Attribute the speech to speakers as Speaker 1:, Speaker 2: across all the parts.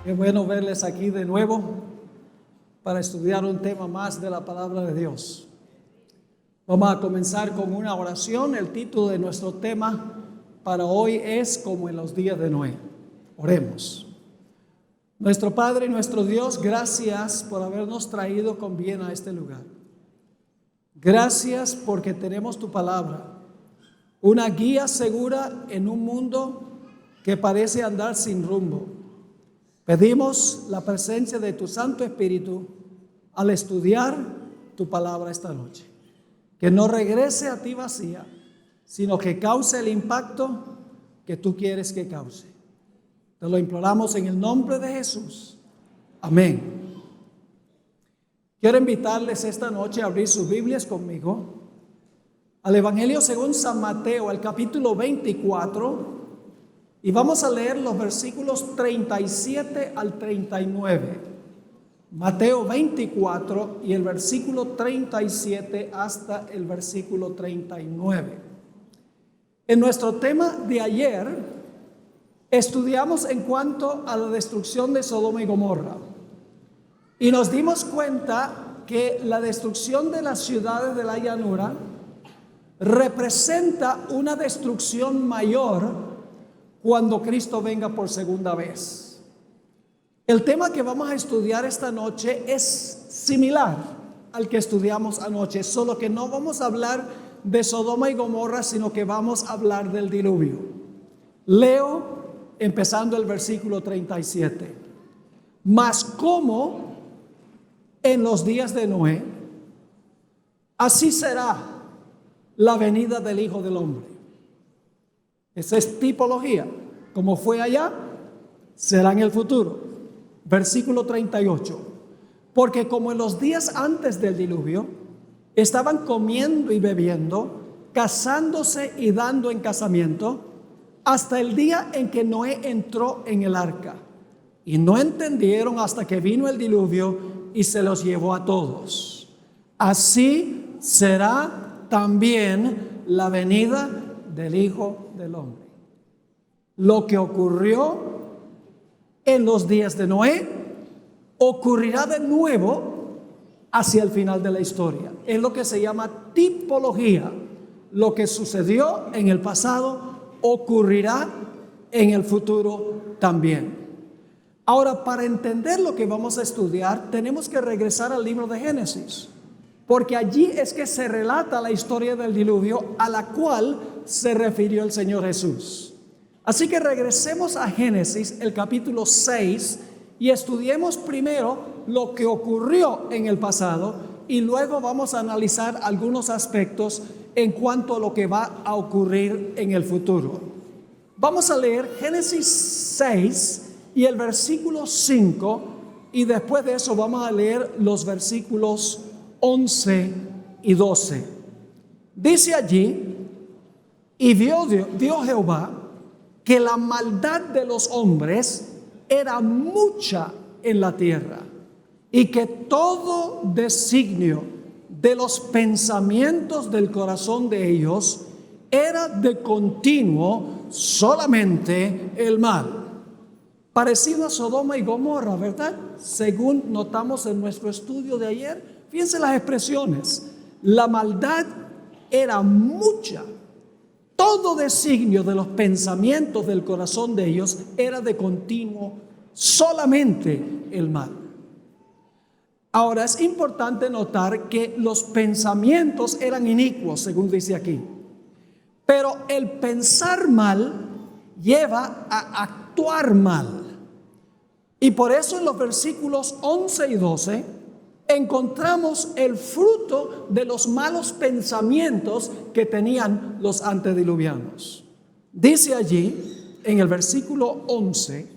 Speaker 1: Qué bueno verles aquí de nuevo para estudiar un tema más de la palabra de Dios. Vamos a comenzar con una oración. El título de nuestro tema para hoy es como en los días de Noé. Oremos. Nuestro Padre y nuestro Dios, gracias por habernos traído con bien a este lugar. Gracias porque tenemos tu palabra, una guía segura en un mundo que parece andar sin rumbo. Pedimos la presencia de tu Santo Espíritu al estudiar tu palabra esta noche. Que no regrese a ti vacía, sino que cause el impacto que tú quieres que cause. Te lo imploramos en el nombre de Jesús. Amén. Quiero invitarles esta noche a abrir sus Biblias conmigo al Evangelio según San Mateo, al capítulo 24. Y vamos a leer los versículos 37 al 39. Mateo 24 y el versículo 37 hasta el versículo 39. En nuestro tema de ayer estudiamos en cuanto a la destrucción de Sodoma y Gomorra. Y nos dimos cuenta que la destrucción de las ciudades de la llanura representa una destrucción mayor cuando Cristo venga por segunda vez. El tema que vamos a estudiar esta noche es similar al que estudiamos anoche, solo que no vamos a hablar de Sodoma y Gomorra, sino que vamos a hablar del diluvio. Leo empezando el versículo 37. Mas como en los días de Noé, así será la venida del Hijo del Hombre. Esa es tipología. Como fue allá, será en el futuro. Versículo 38. Porque como en los días antes del diluvio, estaban comiendo y bebiendo, casándose y dando en casamiento, hasta el día en que Noé entró en el arca. Y no entendieron hasta que vino el diluvio y se los llevó a todos. Así será también la venida del Hijo del Hombre. Lo que ocurrió en los días de Noé ocurrirá de nuevo hacia el final de la historia. Es lo que se llama tipología. Lo que sucedió en el pasado ocurrirá en el futuro también. Ahora, para entender lo que vamos a estudiar, tenemos que regresar al libro de Génesis, porque allí es que se relata la historia del diluvio a la cual se refirió el Señor Jesús. Así que regresemos a Génesis, el capítulo 6, y estudiemos primero lo que ocurrió en el pasado y luego vamos a analizar algunos aspectos en cuanto a lo que va a ocurrir en el futuro. Vamos a leer Génesis 6 y el versículo 5 y después de eso vamos a leer los versículos 11 y 12. Dice allí: y vio Jehová que la maldad de los hombres era mucha en la tierra, y que todo designio de los pensamientos del corazón de ellos era de continuo solamente el mal. Parecido a Sodoma y Gomorra, ¿verdad? Según notamos en nuestro estudio de ayer, fíjense las expresiones. La maldad era mucha. Todo designio de los pensamientos del corazón de ellos era de continuo solamente el mal. Ahora es importante notar que los pensamientos eran inicuos, según dice aquí. Pero el pensar mal lleva a actuar mal. Y por eso en los versículos 11 y 12 encontramos el fruto de los malos pensamientos que tenían los antediluvianos. Dice allí en el versículo 11: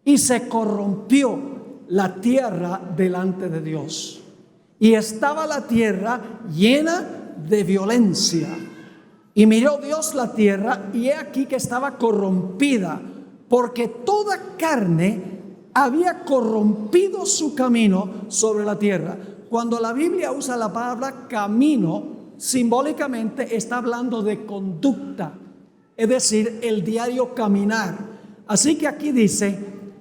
Speaker 1: y se corrompió la tierra delante de Dios, y estaba la tierra llena de violencia. Y miró Dios la tierra, y he aquí que estaba corrompida, porque toda carne había corrompido su camino sobre la tierra. Cuando la Biblia usa la palabra camino, simbólicamente está hablando de conducta, es decir, el diario caminar. Así que aquí dice: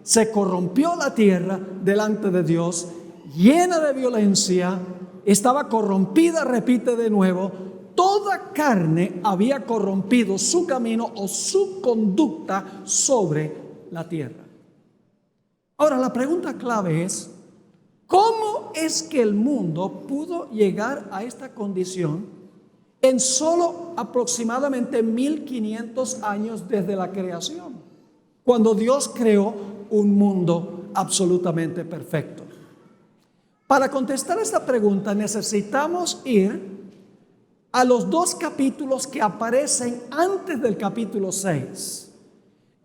Speaker 1: se corrompió la tierra delante de Dios, llena de violencia, estaba corrompida, repite de nuevo, toda carne había corrompido su camino o su conducta sobre la tierra. Ahora, la pregunta clave es, ¿cómo es que el mundo pudo llegar a esta condición en solo aproximadamente 1500 años desde la creación, cuando Dios creó un mundo absolutamente perfecto? Para contestar esta pregunta necesitamos ir a los 2 capítulos que aparecen antes del capítulo 6.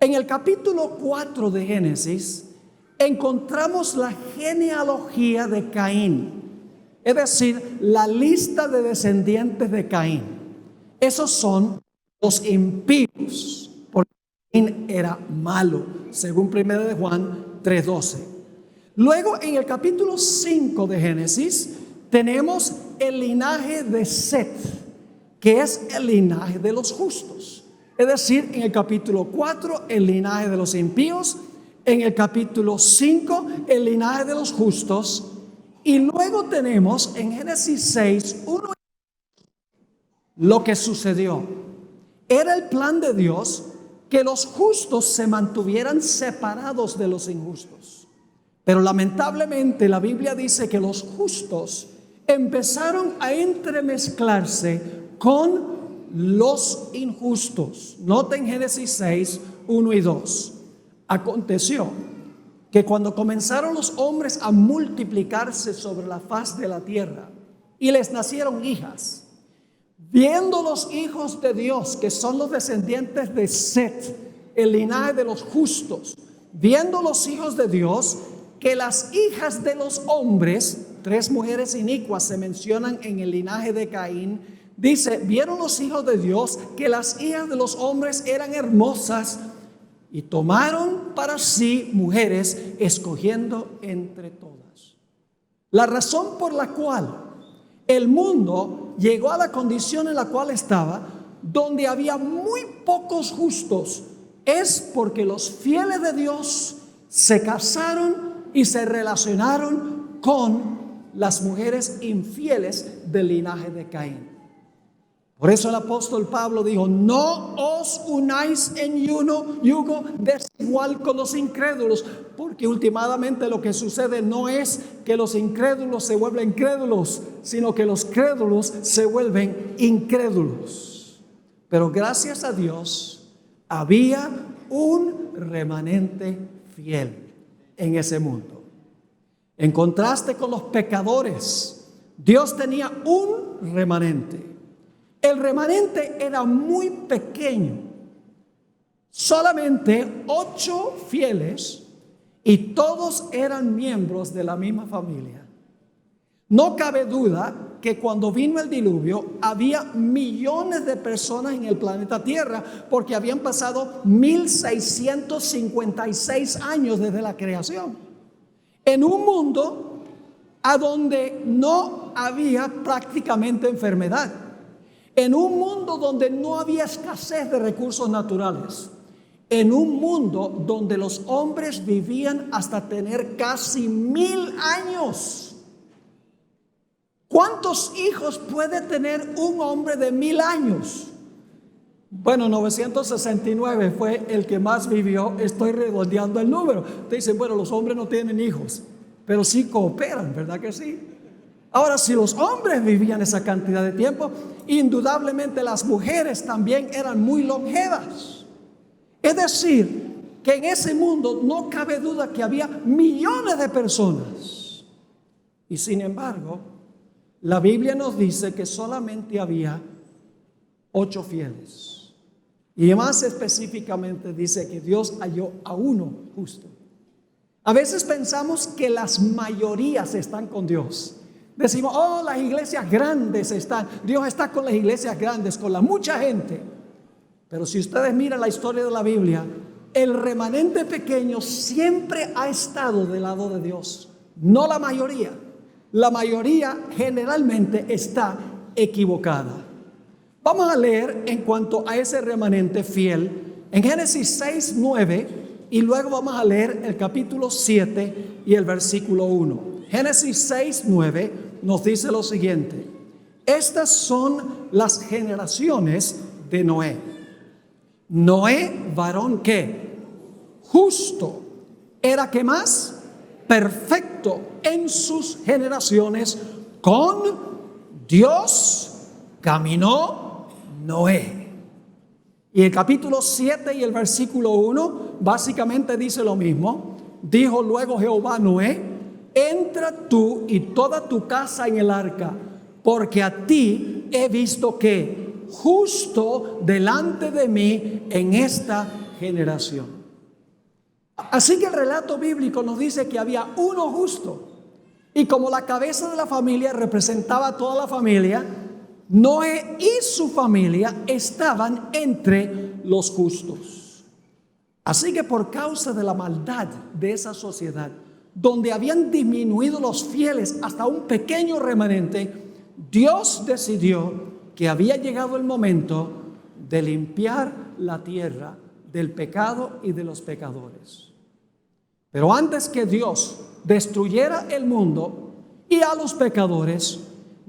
Speaker 1: En el capítulo 4 de Génesis encontramos la genealogía de Caín, es decir, la lista de descendientes de Caín. Esos son los impíos, porque Caín era malo, según 1 de Juan 3:12. Luego, en el capítulo 5 de Génesis, tenemos el linaje de Set, que es el linaje de los justos. Es decir, en el capítulo 4, el linaje de los impíos. En el capítulo 5, el linaje de los justos. Y luego tenemos en Génesis 6, lo que sucedió. Era el plan de Dios que los justos se mantuvieran separados de los injustos. Pero lamentablemente la Biblia dice que los justos empezaron a entremezclarse con los injustos. Noten Génesis 6, 1 y 2. Aconteció que cuando comenzaron los hombres a multiplicarse sobre la faz de la tierra y les nacieron hijas, viendo los hijos de Dios, que son los descendientes de Set, el linaje de los justos, viendo los hijos de Dios, que las hijas de los hombres, 3 mujeres inicuas se mencionan en el linaje de Caín, dice, vieron los hijos de Dios que las hijas de los hombres eran hermosas y tomaron para sí mujeres, escogiendo entre todas. La razón por la cual el mundo llegó a la condición en la cual estaba, donde había muy pocos justos, es porque los fieles de Dios se casaron y se relacionaron con las mujeres infieles del linaje de Caín. Por eso el apóstol Pablo dijo, no os unáis en yugo desigual con los incrédulos, porque últimamente lo que sucede no es que los incrédulos se vuelven crédulos, sino que los crédulos se vuelven incrédulos. Pero gracias a Dios había un remanente fiel en ese mundo. En contraste con los pecadores, Dios tenía un remanente. El remanente era muy pequeño, solamente 8 fieles, y todos eran miembros de la misma familia. No cabe duda que cuando vino el diluvio había millones de personas en el planeta Tierra, porque habían pasado 1656 años desde la creación, en un mundo a donde no había prácticamente enfermedad, en un mundo donde no había escasez de recursos naturales, en un mundo donde los hombres vivían hasta tener casi 1000 años. ¿Cuántos hijos puede tener un hombre de 1000 años? Bueno, 969 fue el que más vivió. Estoy redondeando el número. Te dicen, bueno, los hombres no tienen hijos, pero sí cooperan, ¿verdad que sí? Ahora, si los hombres vivían esa cantidad de tiempo, indudablemente las mujeres también eran muy longevas. Es decir, que en ese mundo no cabe duda que había millones de personas. Y sin embargo, la Biblia nos dice que solamente había 8 fieles. Y más específicamente dice que Dios halló a uno justo. A veces pensamos que las mayorías están con Dios. Decimos, oh, las iglesias grandes están, Dios está con las iglesias grandes, con la mucha gente. Pero si ustedes miran la historia de la Biblia, el remanente pequeño siempre ha estado del lado de Dios, no la mayoría. La mayoría generalmente está equivocada. Vamos a leer en cuanto a ese remanente fiel. En Génesis 6:9 y luego vamos a leer el capítulo 7 y el versículo 1. Génesis 6, 9 nos dice lo siguiente: estas son las generaciones de Noé. Noé, varón que justo, era que más perfecto en sus generaciones, con Dios caminó Noé. Y el capítulo 7 y el versículo 1 básicamente dice lo mismo. Dijo luego Jehová a Noé: entra tú y toda tu casa en el arca, porque a ti he visto que justo delante de mí en esta generación. Así que el relato bíblico nos dice que había uno justo, y como la cabeza de la familia representaba a toda la familia, Noé y su familia estaban entre los justos. Así que por causa de la maldad de esa sociedad, donde habían disminuido los fieles hasta un pequeño remanente, Dios decidió que había llegado el momento de limpiar la tierra del pecado y de los pecadores. Pero antes que Dios destruyera el mundo y a los pecadores,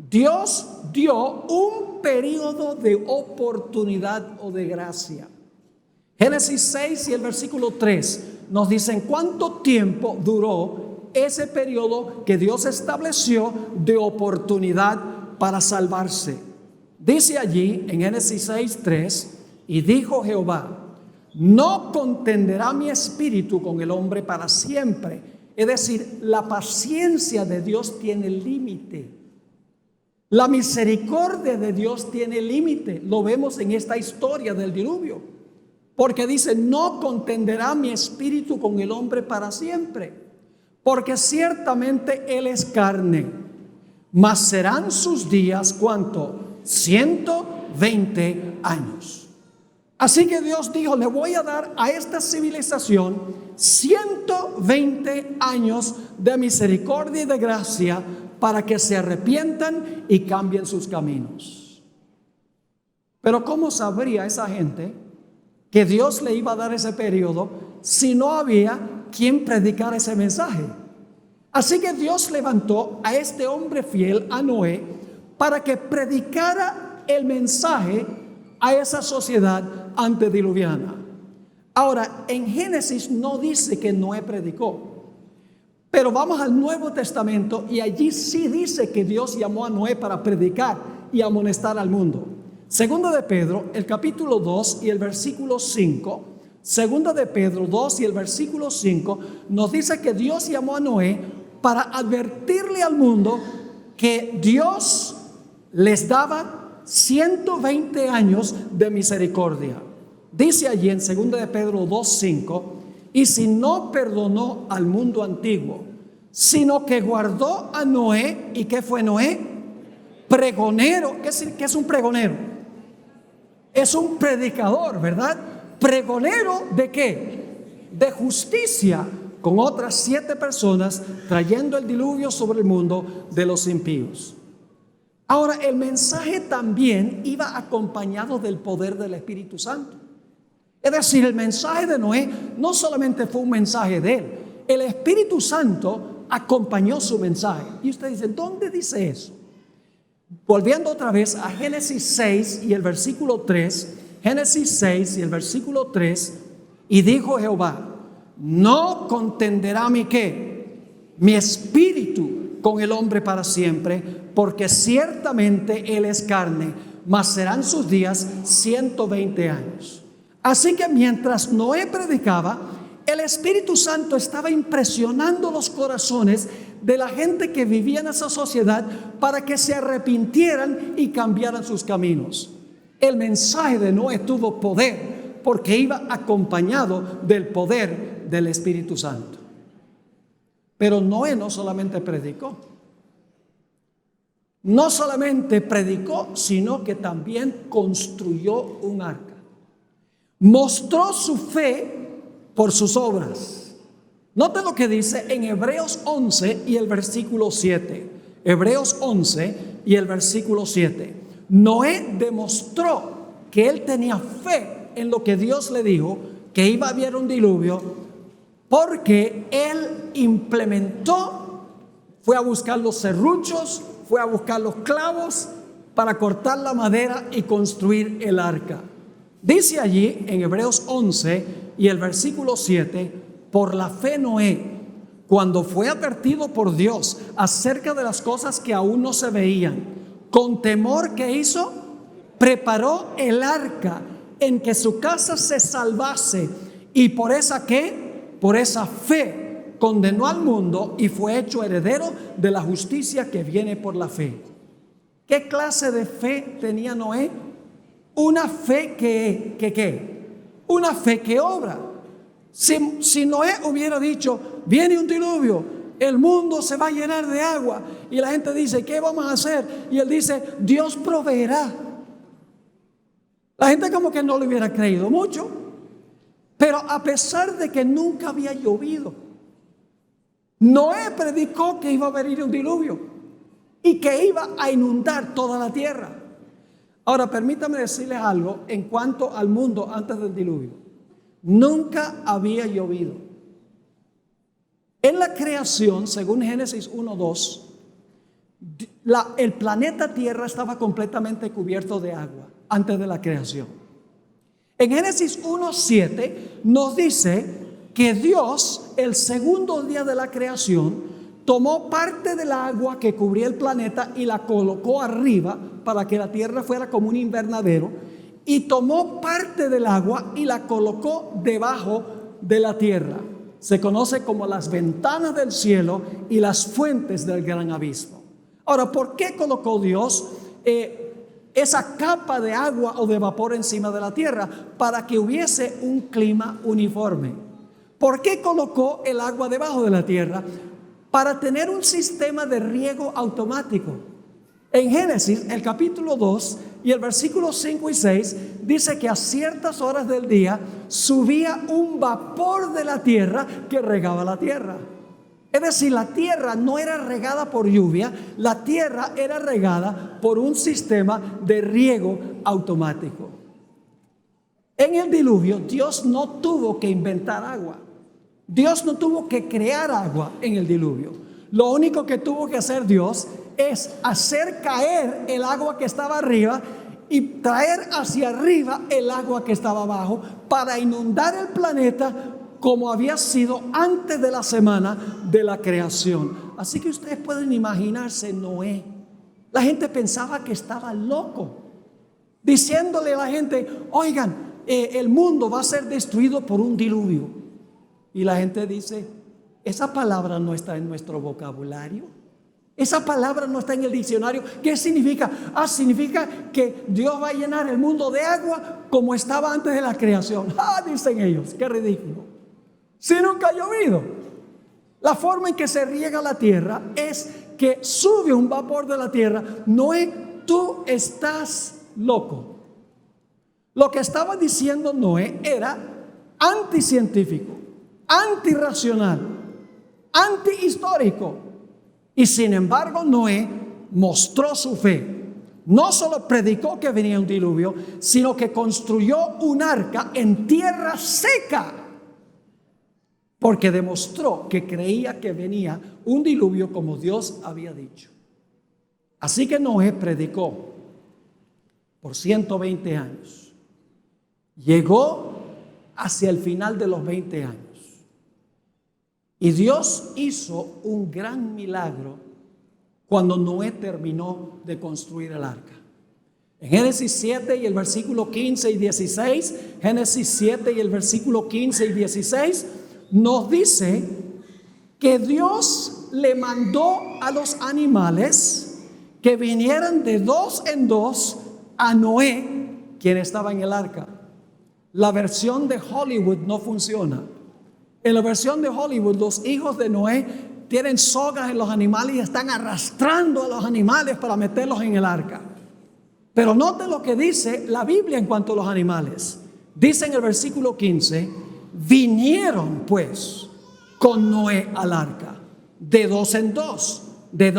Speaker 1: Dios dio un periodo de oportunidad o de gracia. Génesis 6 y el versículo 3 nos dicen cuánto tiempo duró ese periodo que Dios estableció de oportunidad para salvarse. Dice allí en Génesis 6, 3: y dijo Jehová: no contenderá mi espíritu con el hombre para siempre. Es decir, la paciencia de Dios tiene límite. La misericordia de Dios tiene límite. Lo vemos en esta historia del diluvio. Porque dice: no contenderá mi espíritu con el hombre para siempre. Porque ciertamente él es carne. Mas serán sus días, ¿cuánto? 120 años. Así que Dios dijo: le voy a dar a esta civilización 120 años de misericordia y de gracia para que se arrepientan y cambien sus caminos. Pero ¿cómo sabría esa gente que Dios le iba a dar ese periodo si no había quien predicara ese mensaje? Así que Dios levantó a este hombre fiel, a Noé, para que predicara el mensaje a esa sociedad antediluviana. Ahora, en Génesis no dice que Noé predicó, pero vamos al Nuevo Testamento y allí sí dice que Dios llamó a Noé para predicar y amonestar al mundo. Segundo de Pedro, el capítulo 2 y el versículo 5. Segunda de Pedro 2 y el versículo 5 nos dice que Dios llamó a Noé para advertirle al mundo que Dios les daba 120 años de misericordia. Dice allí en 2 de Pedro 2:5: y si no perdonó al mundo antiguo, sino que guardó a Noé. ¿Y qué fue Noé? Pregonero. ¿Qué es un pregonero? Es un predicador, ¿verdad? Pregonero ¿de qué? De justicia, con otras 7 personas, trayendo el diluvio sobre el mundo de los impíos. Ahora, el mensaje también iba acompañado del poder del Espíritu Santo. Es decir, el mensaje de Noé no solamente fue un mensaje de él, el Espíritu Santo acompañó su mensaje. Y usted dice: ¿dónde dice eso? Volviendo otra vez a Génesis 6 y el versículo 3, Génesis 6 y el versículo 3: y dijo Jehová: no contenderá mi ¿qué? Mi espíritu con el hombre para siempre, porque ciertamente él es carne, mas serán sus días 120 años. Así que mientras Noé predicaba, el Espíritu Santo estaba impresionando los corazones de la gente que vivía en esa sociedad para que se arrepintieran y cambiaran sus caminos. El mensaje de Noé tuvo poder porque iba acompañado del poder del Espíritu Santo. Pero Noé no solamente predicó. No solamente predicó, sino que también construyó un arca. Mostró su fe por sus obras. Note lo que dice en Hebreos 11 y el versículo 7. Hebreos 11 y el versículo 7. Noé demostró que él tenía fe en lo que Dios le dijo, que iba a haber un diluvio, porque él implementó, fue a buscar los serruchos, fue a buscar los clavos para cortar la madera y construir el arca. Dice allí en Hebreos 11 y el versículo 7, por la fe Noé, cuando fue advertido por Dios acerca de las cosas que aún no se veían, con temor, ¿qué hizo? Preparó el arca en que su casa se salvase, y por esa ¿qué? Por esa fe condenó al mundo y fue hecho heredero de la justicia que viene por la fe. ¿Qué clase de fe tenía Noé? Una fe que una fe que obra. Si Noé hubiera dicho, viene un diluvio, el mundo se va a llenar de agua, y la gente dice, ¿qué vamos a hacer? Y él dice, Dios proveerá. La gente como que no le hubiera creído mucho. Pero a pesar de que nunca había llovido, Noé predicó que iba a venir un diluvio y que iba a inundar toda la tierra. Ahora, permítame decirles algo en cuanto al mundo antes del diluvio. Nunca había llovido. En la creación, según Génesis 1:2, el planeta Tierra estaba completamente cubierto de agua antes de la creación. En Génesis 1:7 nos dice que Dios, el segundo día de la creación, tomó parte del agua que cubría el planeta y la colocó arriba para que la tierra fuera como un invernadero, y tomó parte del agua y la colocó debajo de la tierra. Se conoce como las ventanas del cielo y las fuentes del gran abismo. Ahora, ¿por qué colocó Dios esa capa de agua o de vapor encima de la tierra? Para que hubiese un clima uniforme. ¿Por qué colocó el agua debajo de la tierra? Para tener un sistema de riego automático. En Génesis, el capítulo 2 y el versículo 5 y 6 dice que a ciertas horas del día subía un vapor de la tierra que regaba la tierra. Es decir, la tierra no era regada por lluvia, la tierra era regada por un sistema de riego automático. En el diluvio, Dios no tuvo que inventar agua. Dios no tuvo que crear agua en el diluvio. Lo único que tuvo que hacer Dios es hacer caer el agua que estaba arriba y traer hacia arriba el agua que estaba abajo para inundar el planeta como había sido antes de la semana de la creación. Así que ustedes pueden imaginarse Noé. La gente pensaba que estaba loco, diciéndole a la gente, oigan, el mundo va a ser destruido por un diluvio. Y la gente dice, esa palabra no está en nuestro vocabulario. Esa palabra no está en el diccionario. ¿Qué significa? Significa que Dios va a llenar el mundo de agua como estaba antes de la creación. Dicen ellos, qué ridículo. Si nunca ha llovido. La forma en que se riega la tierra es que sube un vapor de la tierra. Noé, tú estás loco. Lo que estaba diciendo Noé era anticientífico, antirracional, antihistórico. Y sin embargo, Noé mostró su fe. No solo predicó que venía un diluvio, sino que construyó un arca en tierra seca, porque demostró que creía que venía un diluvio como Dios había dicho. Así que Noé predicó por 120 años. Llegó hacia el final de los 20 años. Y Dios hizo un gran milagro cuando Noé terminó de construir el arca. En Génesis 7 y el versículo 15 y 16, Génesis 7 y el versículo 15 y 16, nos dice que Dios le mandó a los animales que vinieran de dos en dos a Noé, quien estaba en el arca. La versión de Hollywood no funciona. En la versión de Hollywood, los hijos de Noé tienen sogas en los animales y están arrastrando a los animales para meterlos en el arca. Pero noten lo que dice la Biblia en cuanto a los animales. Dice en el versículo 15, vinieron pues con Noé al arca, de dos en dos, de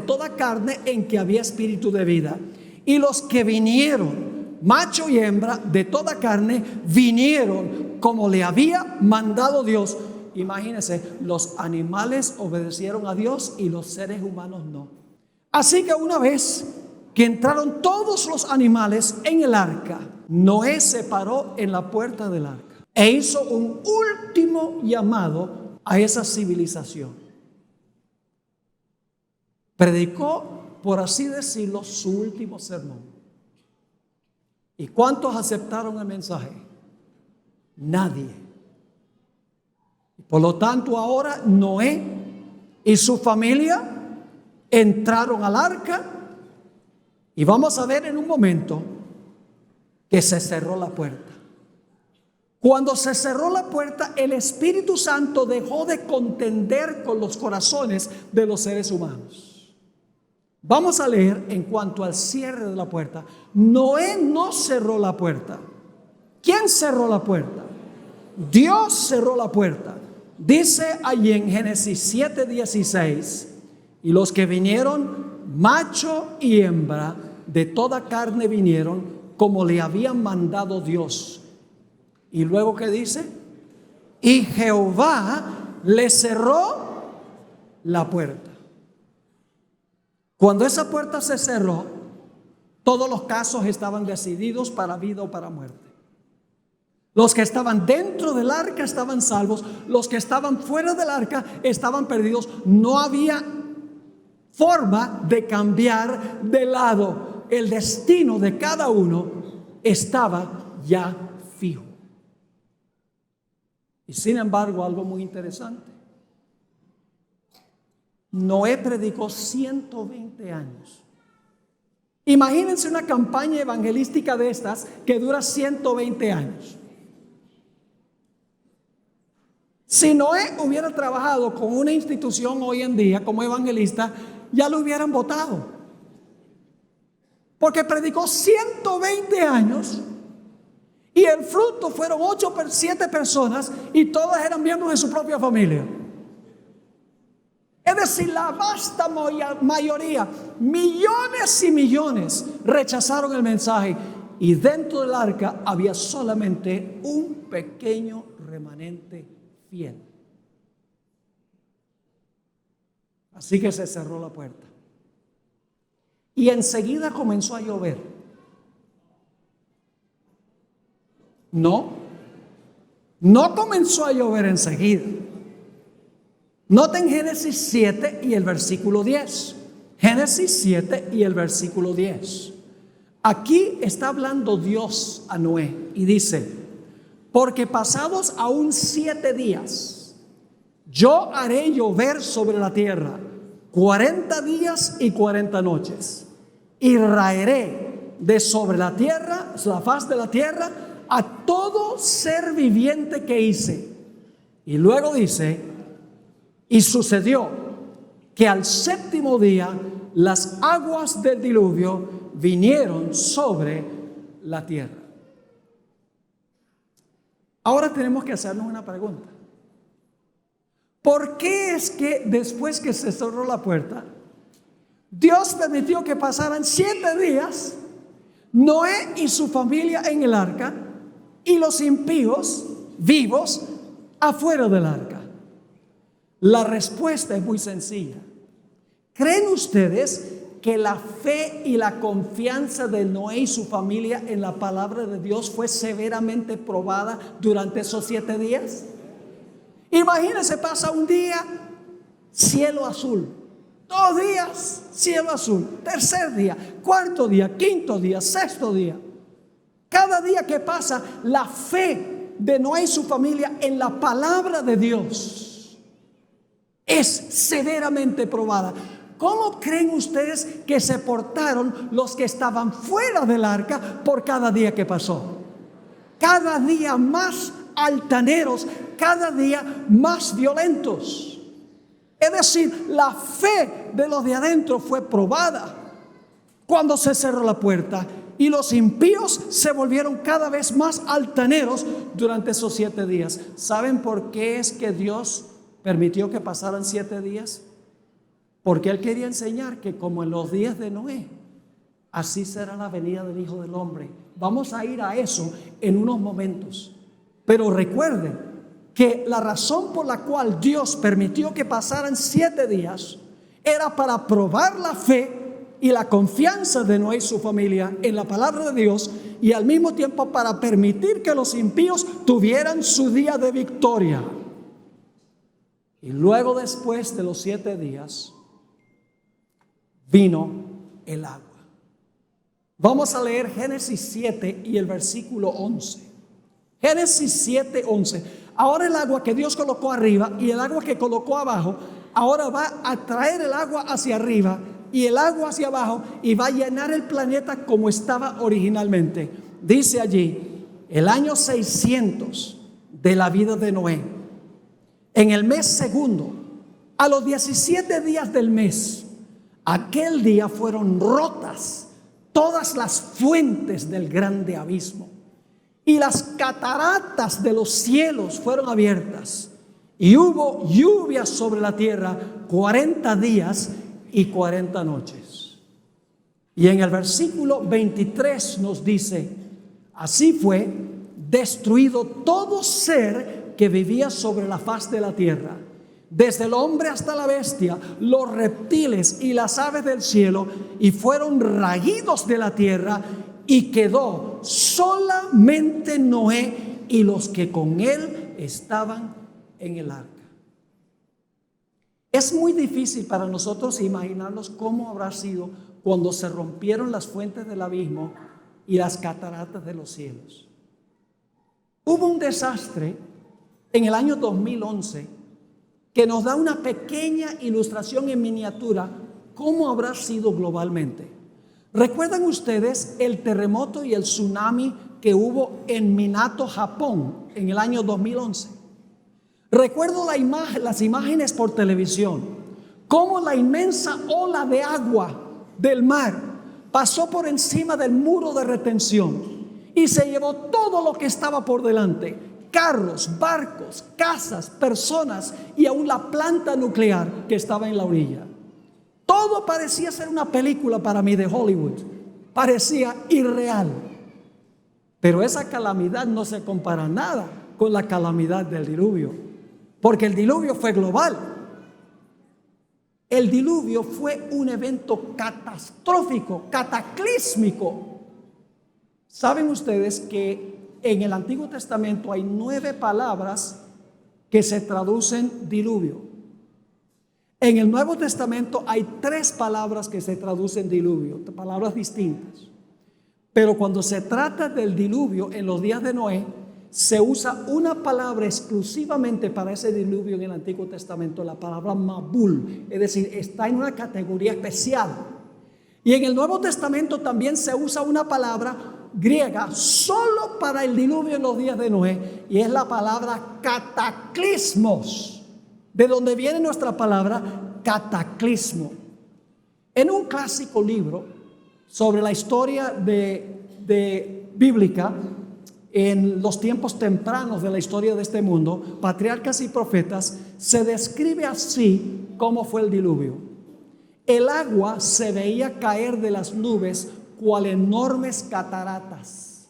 Speaker 1: toda carne en que había espíritu de vida. Y los que vinieron, macho y hembra de toda carne, vinieron como le había mandado Dios. Imagínense, los animales obedecieron a Dios y los seres humanos no. Así que una vez que entraron todos los animales en el arca, Noé se paró en la puerta del arca e hizo un último llamado a esa civilización. Predicó, por así decirlo, su último sermón. ¿Y cuántos aceptaron el mensaje? Nadie. Por lo tanto, ahora Noé y su familia entraron al arca y vamos a ver en un momento que se cerró la puerta. Cuando se cerró la puerta, el Espíritu Santo dejó de contender con los corazones de los seres humanos. Vamos a leer en cuanto al cierre de la puerta. Noé no cerró la puerta. ¿Quién cerró la puerta? Dios cerró la puerta. Dice allí en Génesis 7:16, y los que vinieron, macho y hembra, de toda carne vinieron, como le habían mandado Dios. Y luego, ¿qué dice? Y Jehová le cerró la puerta. Cuando esa puerta se cerró, todos los casos estaban decididos para vida o para muerte. Los que estaban dentro del arca estaban salvos, los que estaban fuera del arca estaban perdidos. No había forma de cambiar de lado. El destino de cada uno estaba ya fijo. Y sin embargo, algo muy interesante. Noé predicó 120 años. Imagínense una campaña evangelística de estas que dura 120 años. Si Noé hubiera trabajado con una institución hoy en día como evangelista, ya lo hubieran votado. Porque predicó 120 años y el fruto fueron 7 personas y todas eran miembros de su propia familia. Es decir, la vasta mayoría, millones y millones, rechazaron el mensaje. Y dentro del arca había solamente un pequeño remanente fiel. Así que se cerró la puerta. Y enseguida comenzó a llover. No comenzó a llover enseguida. Noten Génesis 7 y el versículo 10. Génesis 7 y el versículo 10. Aquí está hablando Dios a Noé y dice: porque pasados aún 7 días, yo haré llover sobre la tierra 40 días y 40 noches, y raeré de sobre la tierra, la faz de la tierra, a todo ser viviente que hice. Y luego dice: y sucedió que al 7º día las aguas del diluvio vinieron sobre la tierra. Ahora tenemos que hacernos una pregunta. ¿Por qué es que después que se cerró la puerta, Dios permitió que pasaran 7 días, Noé y su familia en el arca y los impíos vivos afuera del arca? La respuesta es muy sencilla. ¿Creen ustedes que la fe y la confianza de Noé y su familia en la palabra de Dios fue severamente probada durante esos 7 días? Imagínense, pasa un día, cielo azul. 2 días, cielo azul. 3er día, 4º día, 5º día, 6º día. Cada día que pasa, la fe de Noé y su familia en la palabra de Dios es severamente probada. ¿Cómo creen ustedes que se portaron los que estaban fuera del arca por cada día que pasó? Cada día más altaneros, cada día más violentos. Es decir, la fe de los de adentro fue probada cuando se cerró la puerta, y los impíos se volvieron cada vez más altaneros durante esos 7 días. ¿Saben por qué es que Dios permitió que pasaran 7 días? Porque Él quería enseñar que como en los días de Noé, así será la venida del Hijo del Hombre. Vamos a ir a eso en unos momentos. Pero recuerden, que la razón por la cual Dios permitió que pasaran 7 días era para probar la fe y la confianza de Noé y su familia en la palabra de Dios, y al mismo tiempo para permitir que los impíos tuvieran su día de victoria. Y luego, después de los 7 días, vino el agua. Vamos a leer Génesis 7 y el versículo 11. Génesis 7, 11. Ahora el agua que Dios colocó arriba y el agua que colocó abajo, ahora va a traer el agua hacia arriba y el agua hacia abajo, y va a llenar el planeta como estaba originalmente. Dice allí, el año 600 de la vida de Noé, en el mes segundo, a los 17 días del mes, aquel día fueron rotas todas las fuentes del grande abismo, y las cataratas de los cielos fueron abiertas, y hubo lluvia sobre la tierra 40 días y 40 noches. Y en el versículo 23 nos dice, así fue destruido todo ser que vivía sobre la faz de la tierra, desde el hombre hasta la bestia, los reptiles y las aves del cielo, y fueron raídos de la tierra, y quedó solamente Noé y los que con él estaban en el arca. Es muy difícil para nosotros imaginarnos cómo habrá sido cuando se rompieron las fuentes del abismo y las cataratas de los cielos. Hubo un desastre en el año 2011 que nos da una pequeña ilustración en miniatura cómo habrá sido globalmente. ¿Recuerdan ustedes el terremoto y el tsunami que hubo en Minato, Japón, en el año 2011? Recuerdo las imágenes por televisión, cómo la inmensa ola de agua del mar pasó por encima del muro de retención y se llevó todo lo que estaba por delante: carros, barcos, casas, personas y aún la planta nuclear que estaba en la orilla. Todo parecía ser una película para mí de Hollywood, parecía irreal. Pero esa calamidad no se compara nada con la calamidad del diluvio, porque el diluvio fue global. El diluvio fue un evento catastrófico, cataclísmico. ¿Saben ustedes que en el Antiguo Testamento hay 9 palabras que se traducen diluvio? En el Nuevo Testamento hay 3 palabras que se traducen diluvio, palabras distintas. Pero cuando se trata del diluvio en los días de Noé, se usa una palabra exclusivamente para ese diluvio en el Antiguo Testamento, la palabra Mabul, es decir, está en una categoría especial. Y en el Nuevo Testamento también se usa una palabra griega solo para el diluvio en los días de Noé, y es la palabra cataclismos, de donde viene nuestra palabra cataclismo. En un clásico libro sobre la historia bíblica en los tiempos tempranos de la historia de este mundo, Patriarcas y Profetas, se describe así cómo fue el diluvio. El agua se veía caer de las nubes cual enormes cataratas.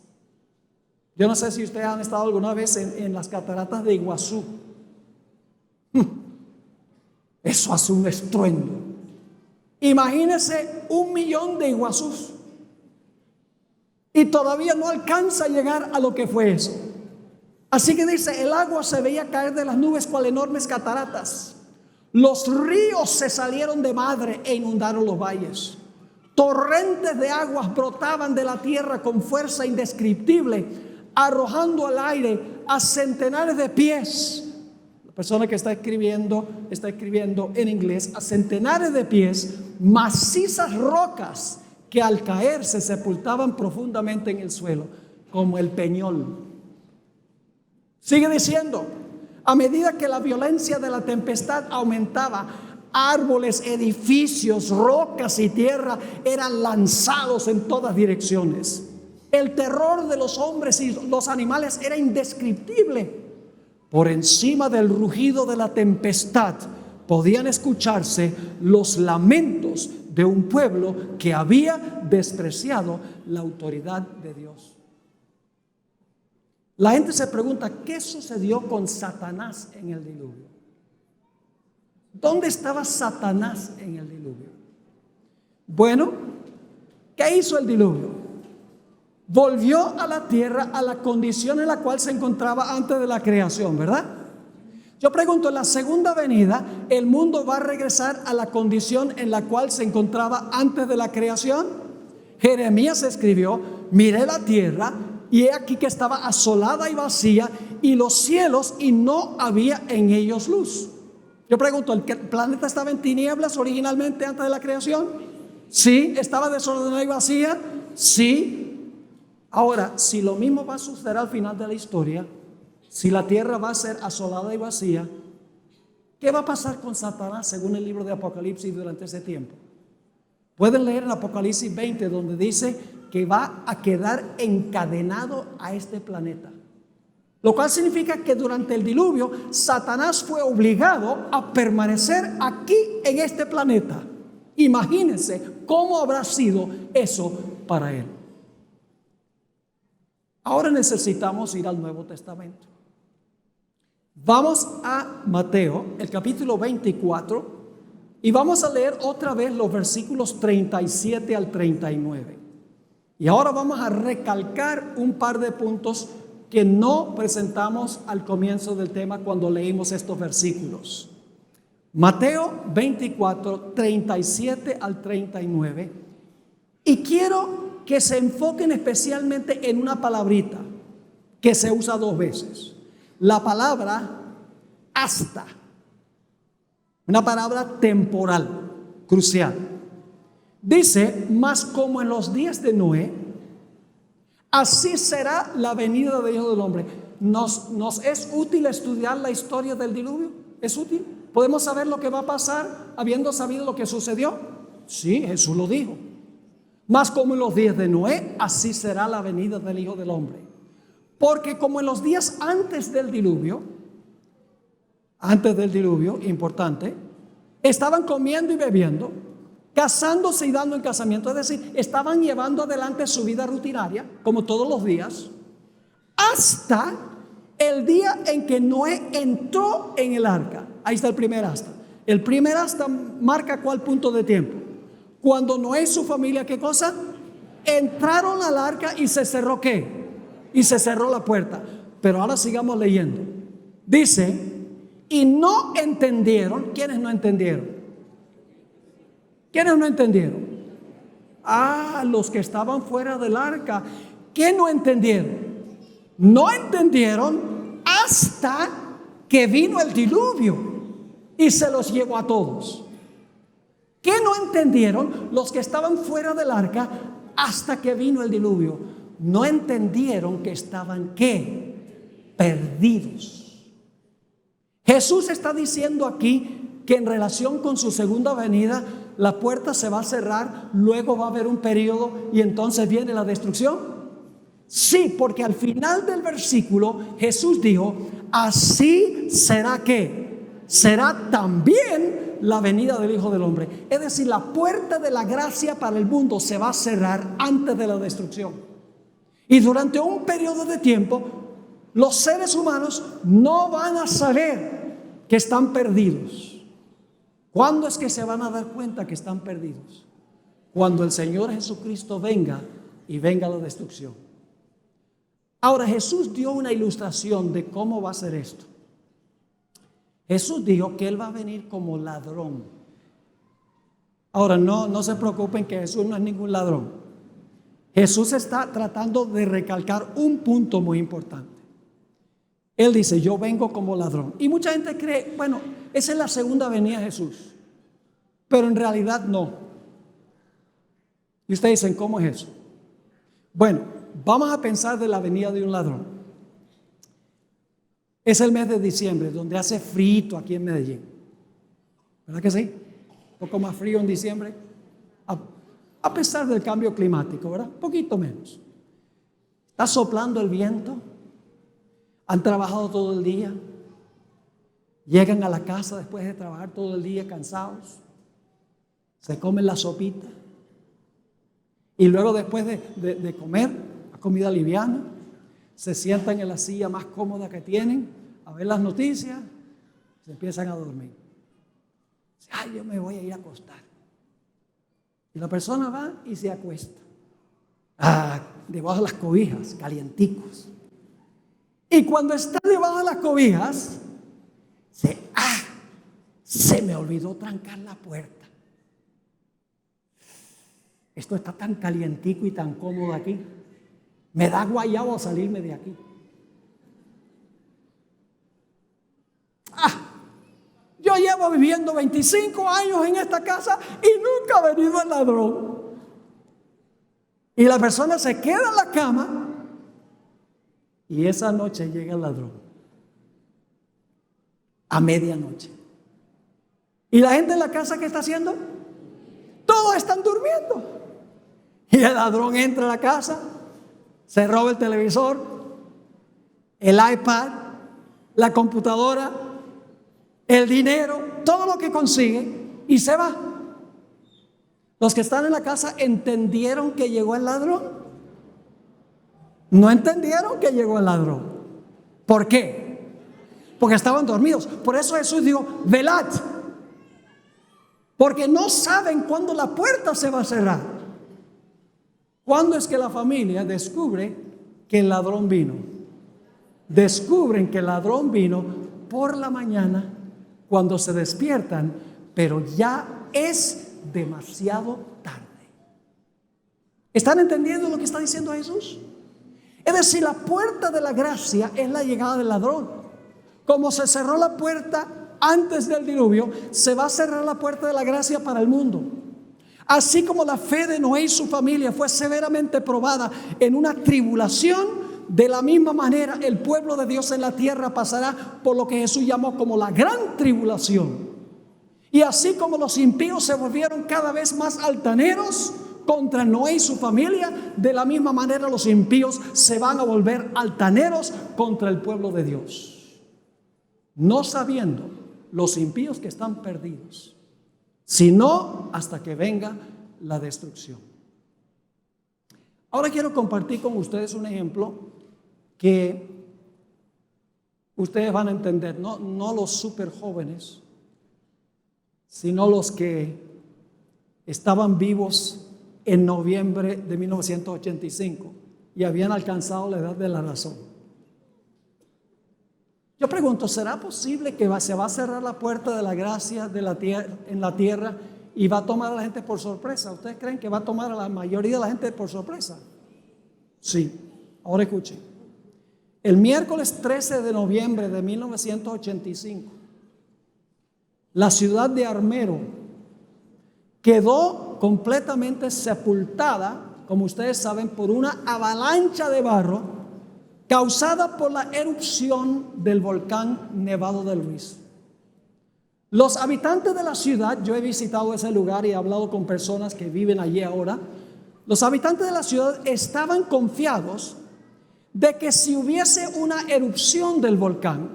Speaker 1: Yo no sé si ustedes han estado alguna vez en las cataratas de Iguazú. Eso hace un estruendo. Imagínense 1 millón de Iguazús y todavía no alcanza a llegar a lo que fue eso. Así que dice, el agua se veía caer de las nubes cual enormes cataratas. Los ríos se salieron de madre e inundaron los valles. Torrentes de aguas brotaban de la tierra con fuerza indescriptible, arrojando al aire a centenares de pies. La persona que está escribiendo en inglés, a centenares de pies, macizas rocas que al caer se sepultaban profundamente en el suelo, como el peñol. Sigue diciendo, a medida que la violencia de la tempestad aumentaba, árboles, edificios, rocas y tierra eran lanzados en todas direcciones. El terror de los hombres y los animales era indescriptible. Por encima del rugido de la tempestad podían escucharse los lamentos de un pueblo que había despreciado la autoridad de Dios. La gente se pregunta, ¿qué sucedió con Satanás en el diluvio? ¿Dónde estaba Satanás en el diluvio? Bueno, ¿qué hizo el diluvio? Volvió a la tierra a la condición en la cual se encontraba antes de la creación, ¿verdad? Yo pregunto, en la segunda venida, ¿el mundo va a regresar a la condición en la cual se encontraba antes de la creación? Jeremías escribió, miré la tierra y he aquí que estaba asolada y vacía, y los cielos, y no había en ellos luz. Yo pregunto, ¿el planeta estaba en tinieblas originalmente antes de la creación? Sí. ¿Estaba desordenada y vacía? Sí. Ahora, si lo mismo va a suceder al final de la historia, si la tierra va a ser asolada y vacía, ¿qué va a pasar con Satanás según el libro de Apocalipsis durante ese tiempo? Pueden leer en Apocalipsis 20 donde dice que va a quedar encadenado a este planeta. Lo cual significa que durante el diluvio Satanás fue obligado a permanecer aquí en este planeta. Imagínense cómo habrá sido eso para él. Ahora necesitamos ir al Nuevo Testamento. Vamos a Mateo, el capítulo 24, y vamos a leer otra vez los versículos 37 al 39. Y ahora vamos a recalcar un par de puntos que no presentamos al comienzo del tema cuando leímos estos versículos. Mateo 24, 37 al 39. Y quiero que se enfoquen especialmente en una palabrita que se usa dos veces. La palabra hasta. Una palabra temporal, crucial. Dice, mas como en los días de Noé, así será la venida del Hijo del Hombre. ¿Nos es útil estudiar la historia del diluvio? ¿Es útil? ¿Podemos saber lo que va a pasar habiendo sabido lo que sucedió? Sí, Jesús lo dijo. Mas como en los días de Noé, así será la venida del Hijo del Hombre. Porque como en los días antes del diluvio, importante, estaban comiendo y bebiendo, casándose y dando en casamiento, es decir, estaban llevando adelante su vida rutinaria, como todos los días, hasta el día en que Noé entró en el arca. Ahí está el primer hasta. El primer hasta marca cuál punto de tiempo. Cuando Noé y su familia, ¿qué cosa? Entraron al arca y se cerró ¿qué? Y se cerró la puerta. Pero ahora sigamos leyendo. Dice, y no entendieron. ¿Quiénes no entendieron? ¿Quiénes no entendieron? Los que estaban fuera del arca. ¿Qué no entendieron? No entendieron hasta que vino el diluvio y se los llevó a todos. ¿Qué no entendieron los que estaban fuera del arca hasta que vino el diluvio? No entendieron que estaban ¿qué? Perdidos. Jesús está diciendo aquí que en relación con su segunda venida, la puerta se va a cerrar, luego va a haber un periodo y entonces viene la destrucción. Sí, porque al final del versículo Jesús dijo, así será ¿qué? Será también la venida del Hijo del Hombre. Es decir, la puerta de la gracia para el mundo se va a cerrar antes de la destrucción. Y durante un periodo de tiempo, los seres humanos no van a saber que están perdidos. ¿Cuándo es que se van a dar cuenta que están perdidos? Cuando el Señor Jesucristo venga y venga la destrucción. Ahora, Jesús dio una ilustración de cómo va a ser esto. Jesús dijo que Él va a venir como ladrón. Ahora, no se preocupen que Jesús no es ningún ladrón. Jesús está tratando de recalcar un punto muy importante. Él dice, yo vengo como ladrón. Y mucha gente cree, bueno, esa es la segunda venida de Jesús. Pero en realidad no. Y ustedes dicen, ¿cómo es eso? Bueno, vamos a pensar de la venida de un ladrón. Es el mes de diciembre, donde hace frío aquí en Medellín. ¿Verdad que sí? Un poco más frío en diciembre. A pesar del cambio climático, ¿verdad? Un poquito menos. Está soplando el viento. Han trabajado todo el día. Llegan a la casa después de trabajar todo el día cansados. Se comen la sopita. Y luego después de comer, la comida liviana, se sientan en la silla más cómoda que tienen a ver las noticias, se empiezan a dormir. Ay, yo me voy a ir a acostar. Y la persona va y se acuesta. Debajo de las cobijas, calienticos. Y cuando está debajo de las cobijas, se me olvidó trancar la puerta. Esto está tan calientico y tan cómodo aquí. Me da guayabo salirme de aquí. Yo llevo viviendo 25 años en esta casa y nunca ha venido el ladrón. Y la persona se queda en la cama y esa noche llega el ladrón. A medianoche. ¿Y la gente en la casa qué está haciendo? Todos están durmiendo. Y el ladrón entra a la casa, se roba el televisor, el iPad, la computadora, el dinero, todo lo que consigue y se va. Los que están en la casa entendieron que llegó el ladrón. No entendieron que llegó el ladrón. ¿Por qué? Porque estaban dormidos. Por eso Jesús dijo, velad. Porque no saben cuándo la puerta se va a cerrar. ¿Cuándo es que la familia descubre que el ladrón vino? Descubren que el ladrón vino por la mañana cuando se despiertan, pero ya es demasiado tarde. ¿Están entendiendo lo que está diciendo Jesús? Es decir, la puerta de la gracia es la llegada del ladrón. Como se cerró la puerta antes del diluvio, se va a cerrar la puerta de la gracia para el mundo. Así como la fe de Noé y su familia fue severamente probada en una tribulación, de la misma manera el pueblo de Dios en la tierra pasará por lo que Jesús llamó como la gran tribulación. Y así como los impíos se volvieron cada vez más altaneros contra Noé y su familia, de la misma manera los impíos se van a volver altaneros contra el pueblo de Dios. No sabiendo los impíos que están perdidos, sino hasta que venga la destrucción. Ahora quiero compartir con ustedes un ejemplo que ustedes van a entender, no los súper jóvenes, sino los que estaban vivos en noviembre de 1985 y habían alcanzado la edad de la razón. Yo pregunto, ¿será posible que se va a cerrar la puerta de la gracia en la tierra y va a tomar a la gente por sorpresa? ¿Ustedes creen que va a tomar a la mayoría de la gente por sorpresa? Sí. Ahora escuchen. El miércoles 13 de noviembre de 1985, la ciudad de Armero quedó completamente sepultada, como ustedes saben, por una avalancha de barro causada por la erupción del volcán Nevado del Ruiz. Los habitantes de la ciudad, yo he visitado ese lugar y he hablado con personas que viven allí ahora. Los habitantes de la ciudad estaban confiados de que si hubiese una erupción del volcán,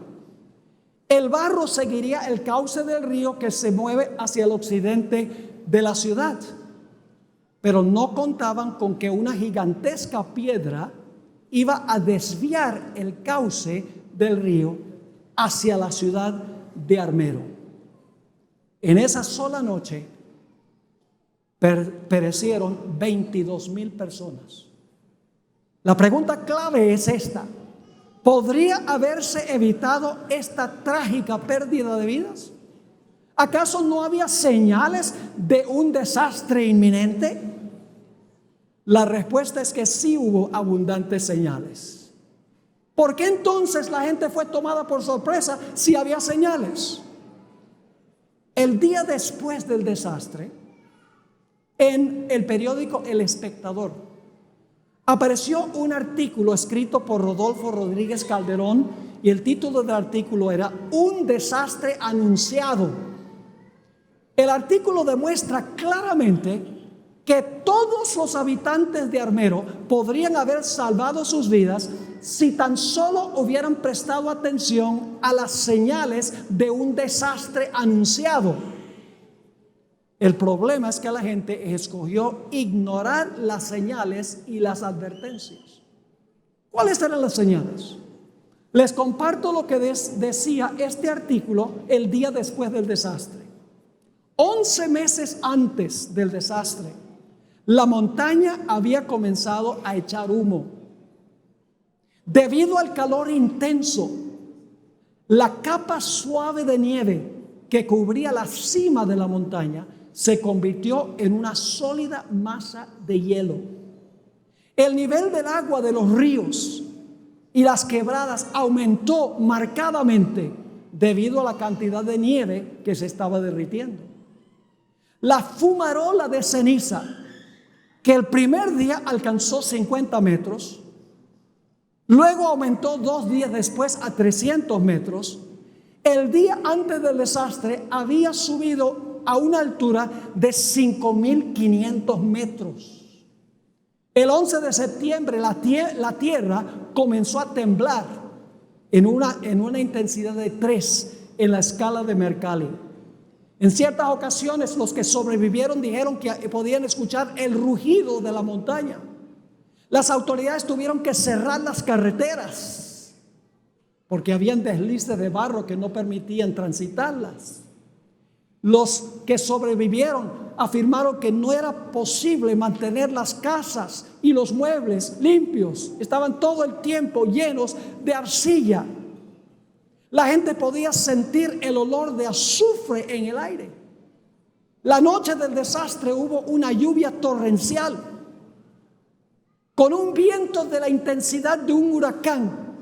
Speaker 1: el barro seguiría el cauce del río que se mueve hacia el occidente de la ciudad. Pero no contaban con que una gigantesca piedra iba a desviar el cauce del río hacia la ciudad de Armero. En esa sola noche perecieron 22,000 personas. La pregunta clave es esta: ¿podría haberse evitado esta trágica pérdida de vidas? ¿Acaso no había señales de un desastre inminente? La respuesta es que sí hubo abundantes señales. ¿Por qué entonces la gente fue tomada por sorpresa si había señales? El día después del desastre, en el periódico El Espectador, apareció un artículo escrito por Rodolfo Rodríguez Calderón y el título del artículo era "Un desastre anunciado". El artículo demuestra claramente que todos los habitantes de Armero podrían haber salvado sus vidas si tan solo hubieran prestado atención a las señales de un desastre anunciado. El problema es que la gente escogió ignorar las señales y las advertencias. ¿Cuáles eran las señales? Les comparto lo que decía este artículo el día después del desastre. 11 meses antes del desastre, la montaña había comenzado a echar humo. Debido al calor intenso, la capa suave de nieve que cubría la cima de la montaña se convirtió en una sólida masa de hielo. El nivel del agua de los ríos y las quebradas aumentó marcadamente debido a la cantidad de nieve que se estaba derritiendo. La fumarola de ceniza, que el primer día alcanzó 50 metros, luego aumentó 2 días después a 300 metros, el día antes del desastre había subido a una altura de 5.500 metros. El 11 de septiembre la tierra comenzó a temblar en una intensidad de 3 en la escala de Mercalli. En ciertas ocasiones los que sobrevivieron dijeron que podían escuchar el rugido de la montaña. Las autoridades tuvieron que cerrar las carreteras porque habían deslices de barro que no permitían transitarlas. Los que sobrevivieron afirmaron que no era posible mantener las casas y los muebles limpios. Estaban todo el tiempo llenos de arcilla. La gente podía sentir el olor de azufre en el aire. La noche del desastre hubo una lluvia torrencial con un viento de la intensidad de un huracán.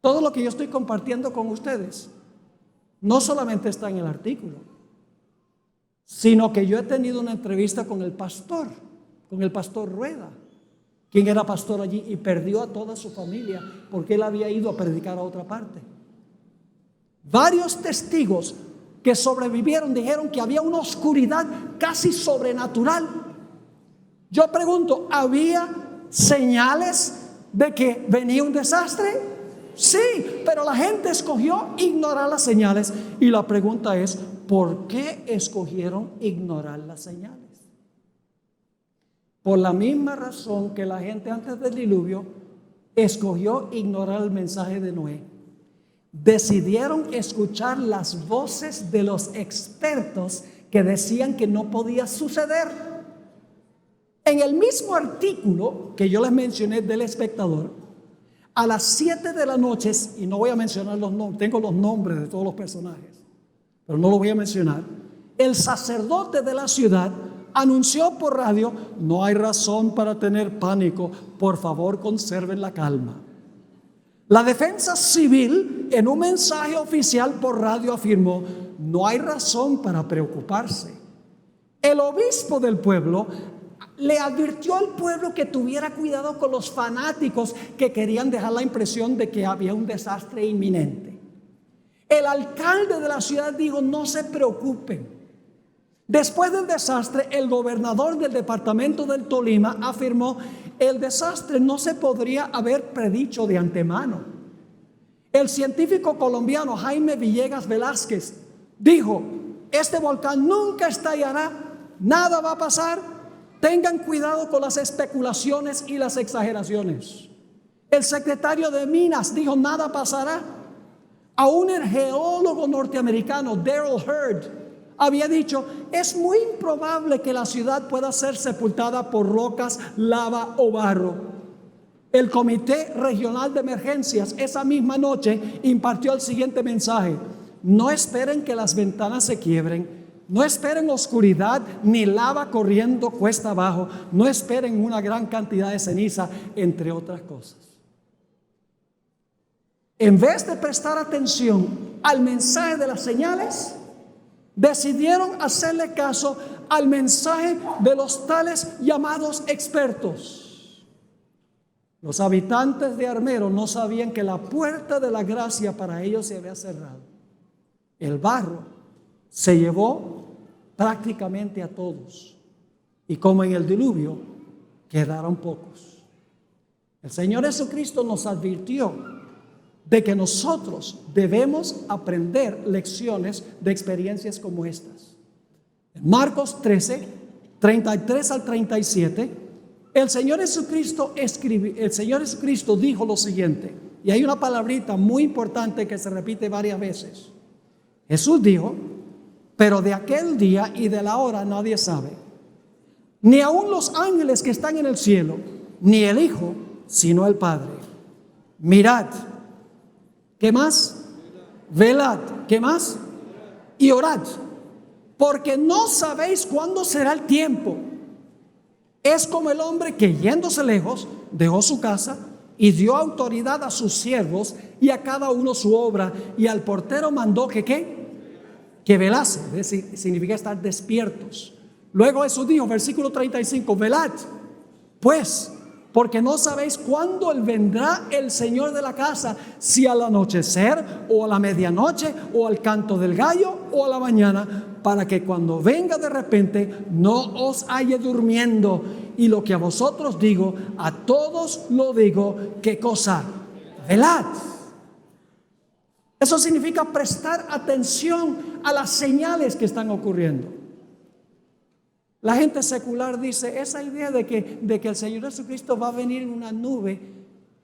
Speaker 1: Todo lo que yo estoy compartiendo con ustedes no solamente está en el artículo, sino que yo he tenido una entrevista con el pastor Rueda, quien era pastor allí y perdió a toda su familia porque él había ido a predicar a otra parte. Varios testigos que sobrevivieron dijeron que había una oscuridad casi sobrenatural. Yo pregunto, ¿había señales de que venía un desastre? Sí, pero la gente escogió ignorar las señales. Y la pregunta es, ¿por qué escogieron ignorar las señales? Por la misma razón que la gente antes del diluvio escogió ignorar el mensaje de Noé. Decidieron escuchar las voces de los expertos que decían que no podía suceder. En el mismo artículo que yo les mencioné del Espectador, a las 7 de la noche, y no voy a mencionar los nombres, tengo los nombres de todos los personajes, pero no lo voy a mencionar, el sacerdote de la ciudad anunció por radio: no hay razón para tener pánico, por favor conserven la calma. La defensa civil en un mensaje oficial por radio afirmó: no hay razón para preocuparse. El obispo del pueblo le advirtió al pueblo que tuviera cuidado con los fanáticos que querían dejar la impresión de que había un desastre inminente. El alcalde de la ciudad dijo: no se preocupen. Después del desastre, el gobernador del departamento del Tolima afirmó: el desastre no se podría haber predicho de antemano. El científico colombiano Jaime Villegas Velázquez dijo: este volcán nunca estallará, nada va a pasar. Tengan cuidado con las especulaciones y las exageraciones. El secretario de Minas dijo: nada pasará. Aún el geólogo norteamericano Daryl Hurd había dicho: es muy improbable que la ciudad pueda ser sepultada por rocas, lava o barro. El Comité Regional de Emergencias esa misma noche impartió el siguiente mensaje: no esperen que las ventanas se quiebren. No esperen oscuridad ni lava corriendo cuesta abajo. No esperen una gran cantidad de ceniza, entre otras cosas. En vez de prestar atención al mensaje de las señales, decidieron hacerle caso al mensaje de los tales llamados expertos. Los habitantes de Armero no sabían que la puerta de la gracia para ellos se había cerrado. El barro se llevó prácticamente a todos, y como en el diluvio quedaron pocos. El Señor Jesucristo nos advirtió de que nosotros debemos aprender lecciones de experiencias como estas. En Marcos 13, 33 al 37, El Señor Jesucristo dijo lo siguiente, y hay una palabrita muy importante que se repite varias veces. Jesús dijo: pero de aquel día y de la hora nadie sabe, ni aun los ángeles que están en el cielo, ni el Hijo, sino el Padre. Mirad, ¿qué más? Velad, ¿qué más? Y orad, porque no sabéis cuándo será el tiempo. Es como el hombre que, yéndose lejos, dejó su casa y dio autoridad a sus siervos y a cada uno su obra, y al portero mandó que velase. Es decir, significa estar despiertos. Luego Jesús dijo, versículo 35, velad pues, porque no sabéis cuándo vendrá el Señor de la casa, si al anochecer, o a la medianoche, o al canto del gallo, o a la mañana, para que cuando venga de repente no os halle durmiendo. Y lo que a vosotros digo, a todos lo digo, ¿qué cosa? Velad. Eso significa prestar atención a las señales que están ocurriendo. La gente secular dice, esa idea de que el Señor Jesucristo va a venir en una nube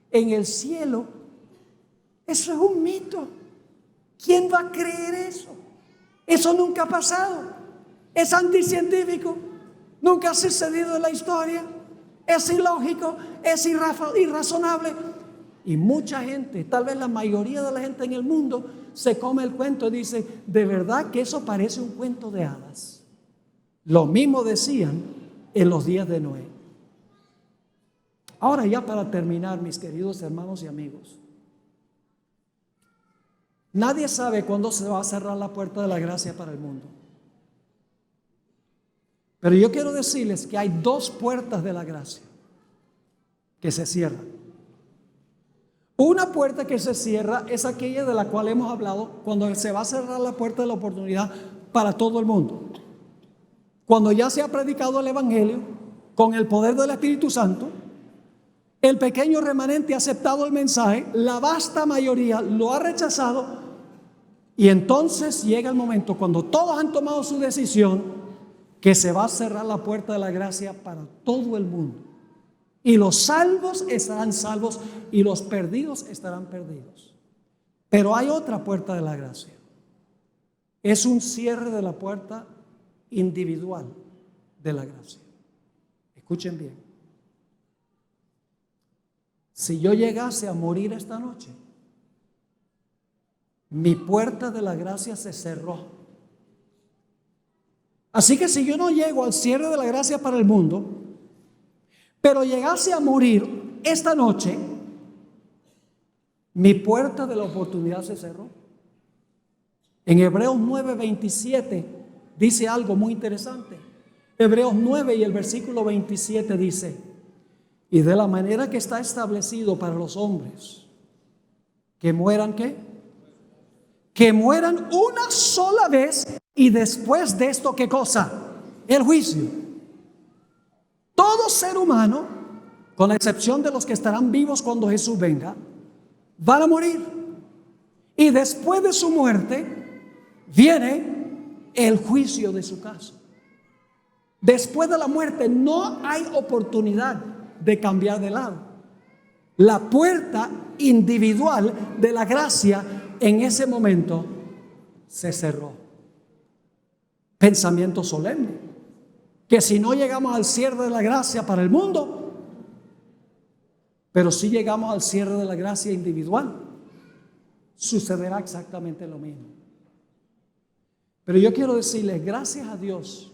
Speaker 1: en el cielo, eso es un mito. ¿Quién va a creer eso? Eso nunca ha pasado. Es anticientífico. Nunca ha sucedido en la historia. Es ilógico, es irrazonable. Y mucha gente, tal vez la mayoría de la gente en el mundo, se come el cuento y dice, de verdad que eso parece un cuento de hadas. Lo mismo decían en los días de Noé. Ahora, ya para terminar, mis queridos hermanos y amigos, nadie sabe cuándo se va a cerrar la puerta de la gracia para el mundo. Pero yo quiero decirles que hay dos puertas de la gracia que se cierran. Una puerta que se cierra es aquella de la cual hemos hablado, cuando se va a cerrar la puerta de la oportunidad para todo el mundo. Cuando ya se ha predicado el Evangelio con el poder del Espíritu Santo, el pequeño remanente ha aceptado el mensaje, la vasta mayoría lo ha rechazado, y entonces llega el momento cuando todos han tomado su decisión, que se va a cerrar la puerta de la gracia para todo el mundo. Y los salvos estarán salvos y los perdidos estarán perdidos. Pero hay otra puerta de la gracia. Es un cierre de la puerta individual de la gracia. Escuchen bien. Si yo llegase a morir esta noche, mi puerta de la gracia se cerró. Así que si yo no llego al cierre de la gracia para el mundo, pero llegase a morir esta noche, mi puerta de la oportunidad se cerró. En Hebreos 9:27 dice algo muy interesante. Hebreos 9 y el versículo 27 dice: y de la manera que está establecido para los hombres, que mueran, ¿qué? Que mueran una sola vez, y después de esto, ¿qué cosa? El juicio. Todo ser humano, con la excepción de los que estarán vivos cuando Jesús venga, van a morir. Y después de su muerte viene el juicio de su caso. Después de la muerte no hay oportunidad de cambiar de lado. La puerta individual de la gracia en ese momento se cerró. Pensamiento solemne, que si no llegamos al cierre de la gracia para el mundo, pero si llegamos al cierre de la gracia individual, sucederá exactamente lo mismo. Pero yo quiero decirles, gracias a Dios,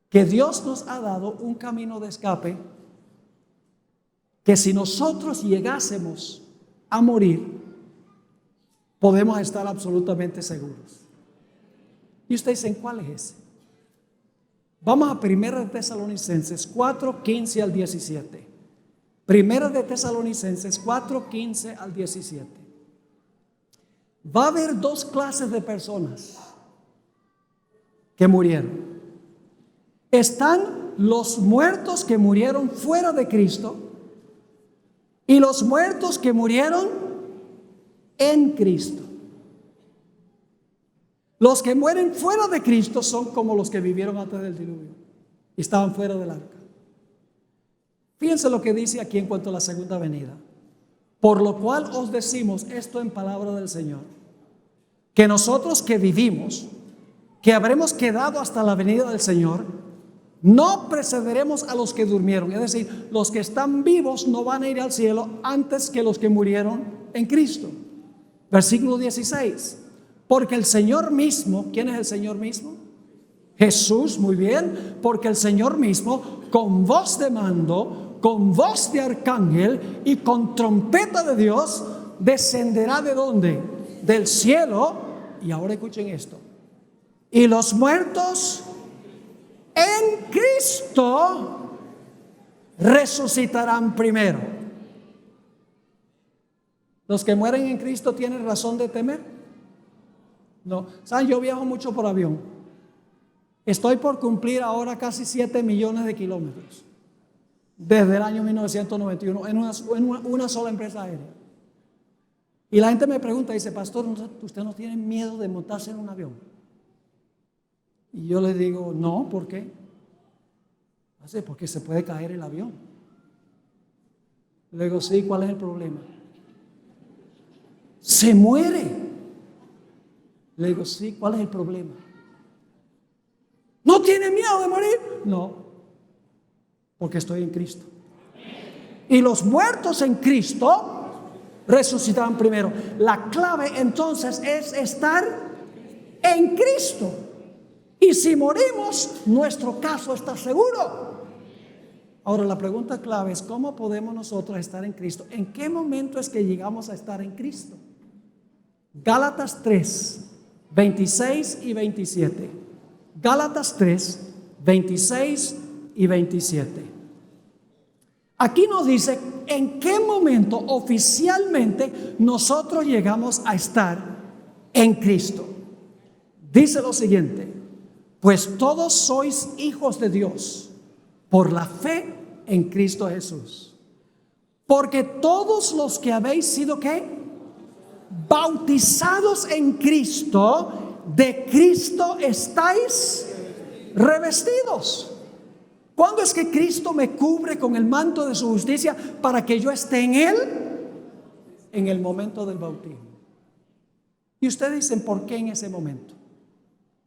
Speaker 1: que Dios nos ha dado un camino de escape, que si nosotros llegásemos a morir, podemos estar absolutamente seguros. Y ustedes dicen, ¿cuál es ese? Vamos a 1 Tesalonicenses 4, 15 al 17. 1 Tesalonicenses 4, 15 al 17. Va a haber dos clases de personas que murieron. Están los muertos que murieron fuera de Cristo y los muertos que murieron en Cristo. Los que mueren fuera de Cristo son como los que vivieron antes del diluvio y estaban fuera del arca. Fíjense lo que dice aquí en cuanto a la segunda venida. Por lo cual os decimos esto en palabra del Señor, que nosotros que vivimos, que habremos quedado hasta la venida del Señor, no precederemos a los que durmieron. Es decir, los que están vivos no van a ir al cielo antes que los que murieron en Cristo. Versículo 16. Porque el Señor mismo, ¿quién es el Señor mismo? Jesús, muy bien. Porque el Señor mismo, con voz de mando, con voz de arcángel y con trompeta de Dios, descenderá ¿de dónde? Del cielo. Y ahora escuchen esto. Y los muertos en Cristo resucitarán primero. ¿Los que mueren en Cristo tienen razón de temer? No. ¿Saben? Yo viajo mucho por avión. Estoy por cumplir ahora casi 7 millones de kilómetros desde el año 1991 en una sola empresa aérea. Y la gente me pregunta, dice, pastor, ¿usted no tiene miedo de montarse en un avión? Y yo les digo, no, ¿por qué? Porque se puede caer el avión. Le digo, sí, ¿cuál es el problema? Se muere. Le digo, sí, ¿cuál es el problema? ¿No tiene miedo de morir? No, porque estoy en Cristo. Y los muertos en Cristo resucitarán primero. La clave entonces es estar en Cristo. Y si morimos, nuestro caso está seguro. Ahora la pregunta clave es, ¿cómo podemos nosotros estar en Cristo? ¿En qué momento es que llegamos a estar en Cristo? Gálatas 3, 26 y 27. Gálatas 3, 26 y 27. Aquí nos dice en qué momento oficialmente nosotros llegamos a estar en Cristo. Dice lo siguiente: pues todos sois hijos de Dios por la fe en Cristo Jesús. Porque todos los que habéis sido ¿qué? Bautizados en Cristo, de Cristo estáis revestidos. ¿Cuándo es que Cristo me cubre con el manto de su justicia para que yo esté en Él? En el momento del bautismo. Y ustedes dicen, ¿por qué en ese momento?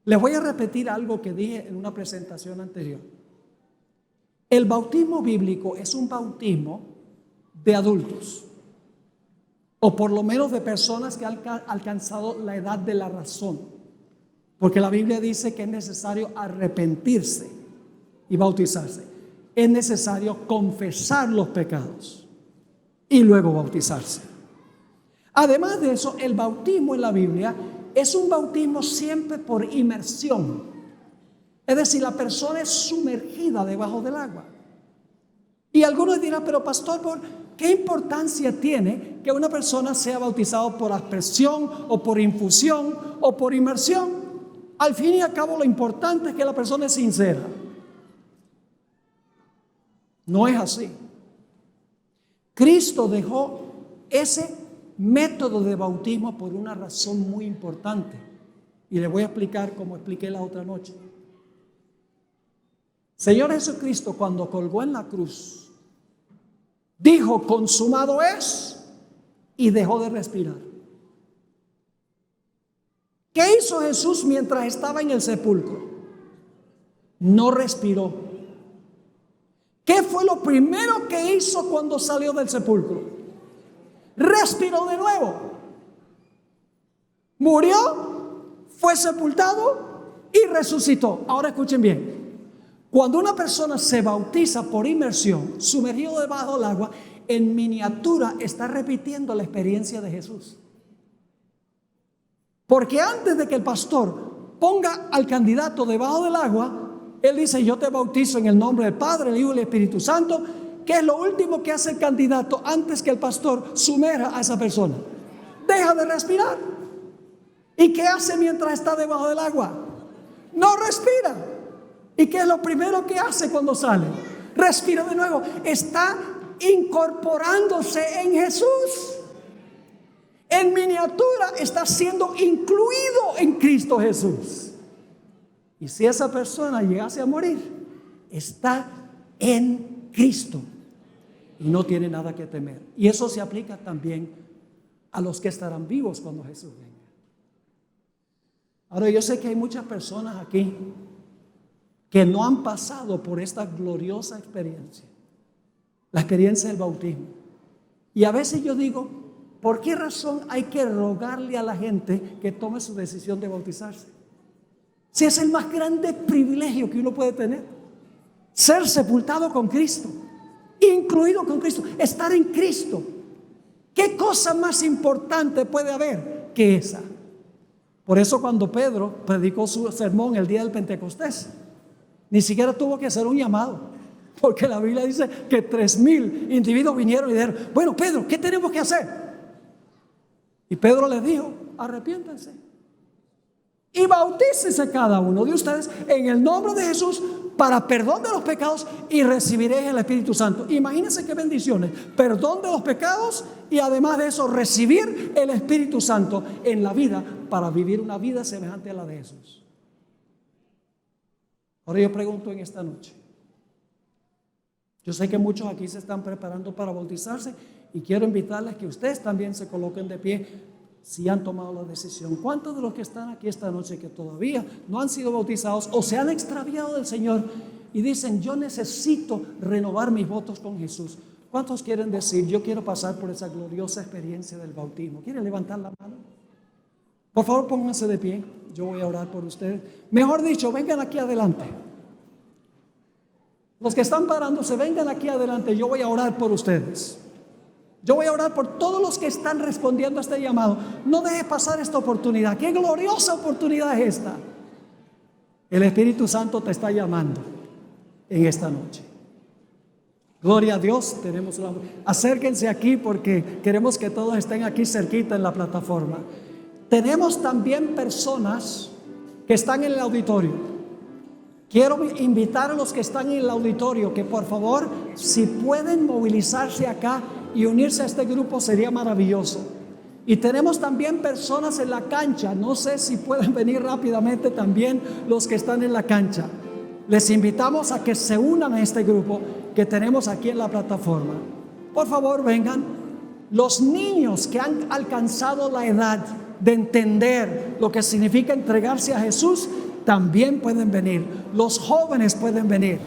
Speaker 1: Les voy a repetir algo que dije en una presentación anterior. El bautismo bíblico es un bautismo de adultos, o por lo menos de personas que han alcanzado la edad de la razón, porque la Biblia dice que es necesario arrepentirse y bautizarse. Es necesario confesar los pecados y luego bautizarse. Además de eso, el bautismo en la Biblia es un bautismo siempre por inmersión. Es decir, la persona es sumergida debajo del agua. Y algunos dirán, pero pastor, ¿qué importancia tiene que una persona sea bautizada por aspersión o por infusión o por inmersión? Al fin y al cabo, lo importante es que la persona es sincera. No es así. Cristo dejó ese método de bautismo por una razón muy importante. Y le voy a explicar como expliqué la otra noche. Señor Jesucristo, cuando colgó en la cruz, dijo, consumado es, y dejó de respirar. ¿Qué hizo Jesús mientras estaba en el sepulcro? No respiró. ¿Qué fue lo primero que hizo cuando salió del sepulcro? Respiró de nuevo. Murió, fue sepultado y resucitó. Ahora escuchen bien. Cuando una persona se bautiza por inmersión, sumergido debajo del agua, en miniatura está repitiendo la experiencia de Jesús. Porque antes de que el pastor ponga al candidato debajo del agua, él dice, yo te bautizo en el nombre del Padre, el Hijo y el Espíritu Santo, que es lo último que hace el candidato antes que el pastor sumerja a esa persona. Deja de respirar. ¿Y qué hace mientras está debajo del agua? No respira. ¿Y qué es lo primero que hace cuando sale? Respira de nuevo. Está incorporándose en Jesús. En miniatura está siendo incluido en Cristo Jesús. Y si esa persona llegase a morir, está en Cristo. y no tiene nada que temer. Y eso se aplica también a los que estarán vivos cuando Jesús venga. Ahora, yo sé que hay muchas personas aquí que no han pasado por esta gloriosa experiencia, la experiencia del bautismo. Y a veces yo digo, ¿por qué razón hay que rogarle a la gente que tome su decisión de bautizarse? Si es el más grande privilegio que uno puede tener, ser sepultado con Cristo, incluido con Cristo, estar en Cristo. ¿Qué cosa más importante puede haber que esa? Por eso cuando Pedro predicó su sermón el día del Pentecostés, ni siquiera tuvo que hacer un llamado, porque la Biblia dice que 3,000 individuos vinieron y dijeron, bueno, Pedro, ¿qué tenemos que hacer? Y Pedro les dijo, arrepiéntanse y bautícese cada uno de ustedes en el nombre de Jesús para perdón de los pecados y recibiréis el Espíritu Santo. Imagínense qué bendiciones, perdón de los pecados y además de eso recibir el Espíritu Santo en la vida para vivir una vida semejante a la de Jesús. Ahora yo pregunto en esta noche, yo sé que muchos aquí se están preparando para bautizarse y quiero invitarles que ustedes también se coloquen de pie si han tomado la decisión. ¿Cuántos de los que están aquí esta noche que todavía no han sido bautizados o se han extraviado del Señor y dicen, yo necesito renovar mis votos con Jesús? ¿Cuántos quieren decir, yo quiero pasar por esa gloriosa experiencia del bautismo? ¿Quieren levantar la mano? Por favor, pónganse de pie. Yo voy a orar por ustedes. Mejor dicho, vengan aquí adelante. Los que están parándose, vengan aquí adelante. Yo voy a orar por ustedes. Yo voy a orar por todos los que están respondiendo a este llamado. No deje pasar esta oportunidad. ¡Qué gloriosa oportunidad es esta! El Espíritu Santo te está llamando en esta noche. Gloria a Dios. Acérquense aquí porque queremos que todos estén aquí cerquita en la plataforma. Tenemos también personas que están en el auditorio. Quiero invitar a los que están en el auditorio que por favor, si pueden movilizarse acá y unirse a este grupo sería maravilloso. Y tenemos también personas en la cancha. No sé si pueden venir rápidamente también los que están en la cancha. Les invitamos a que se unan a este grupo que tenemos aquí en la plataforma. Por favor, vengan. Los niños que han alcanzado la edad de entender lo que significa entregarse a Jesús también pueden venir. Los jóvenes pueden venir.